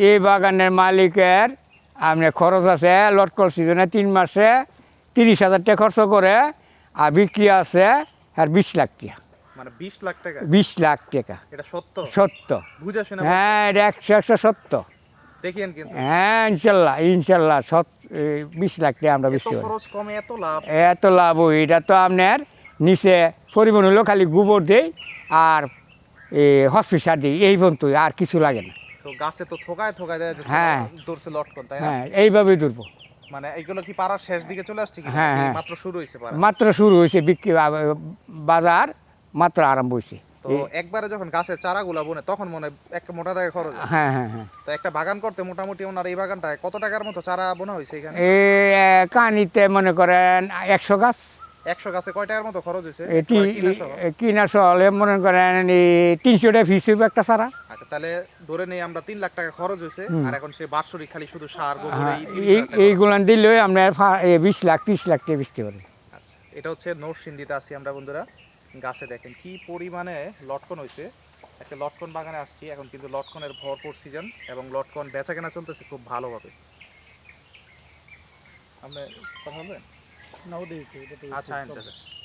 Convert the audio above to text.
এই বাগানের মালিকের আপনার খরচ আছে লটকল সিজনে 3 মাসে 30,000 টাকা খরচ করে, আর বিক্রি আছে আর 20 লাখ টাকা। মানে 20 লাখ টাকা? 20 লাখ টাকা। এটা সত্য? সত্য। বুঝে শুনে? হ্যাঁ, এটা 100 সত্য। দেখিয়েন কিন্তু। হ্যাঁ, ইনশাল্লাহ ইনশাল্লাহ 20 লাখ টাকা আমরা বেশি এত খরচ কমে এত লাভ? এত লাভ হয়। এটা তো আপনার নিচে পরিমাণ হলো খালি গোবর দেই আর হসপিটাল দিই, এই পর্যন্ত, আর কিছু লাগে না। তো গাছে তো থোকায় থোকায় দেয় যে হ্যাঁ ধরছে লটকন, তাই না? হ্যাঁ, এইভাবেই ধরবো। মানে এইগুলো কি পাড়ার শেষ দিকে চলে আসছে কি? হ্যাঁ হ্যাঁ, মাত্র শুরু হয়েছে পাড়া? মাত্র শুরু হয়েছে বিক্রি, বাজার মাত্র আরম্ভ হয়েছে। তো একবারে যখন গাছের চারাগুলা বনে তখন মনে একটা মোটা টাকা খরচ হয়। হ্যাঁ হ্যাঁ হ্যাঁ। তো একটা বাগান করতে মোটামুটি ওনার এই বাগানটায় কত টাকার মতো চারা বোনা হয়েছে এখানে? কানিতে মনে করেন 100 গাছ। 100 গাছে কয় টাকার মতো খরচ হয়েছে কিনা হলে মনে করেন 300 টাকা ফিস হইব একটা সারা। আচ্ছা, তাহলে ধরে নেই আমরা 3 লাখ টাকা খরচ হয়েছে, আর এখন সে বাৎসরিক খালি শুধু সার গোবর এইগুলান দিলে আমরা 20 লাখ 30 লাখ টাকা বেচতে পারি। আচ্ছা, এটা হচ্ছে নরসিংদীতে আছি আমরা বন্ধুরা। গাছে দেখেন কি পরিমাণে লটকন হয়েছে। একটা লটকন বাগানে আসছি, এখন কিন্তু লটকনের ভরপুর সিজন এবং লটকন বেচা কেনা চলতেছে খুব ভালোভাবে। আপনি কথা বলবেন? নাও দেখি আচ্ছা, আচ্ছা।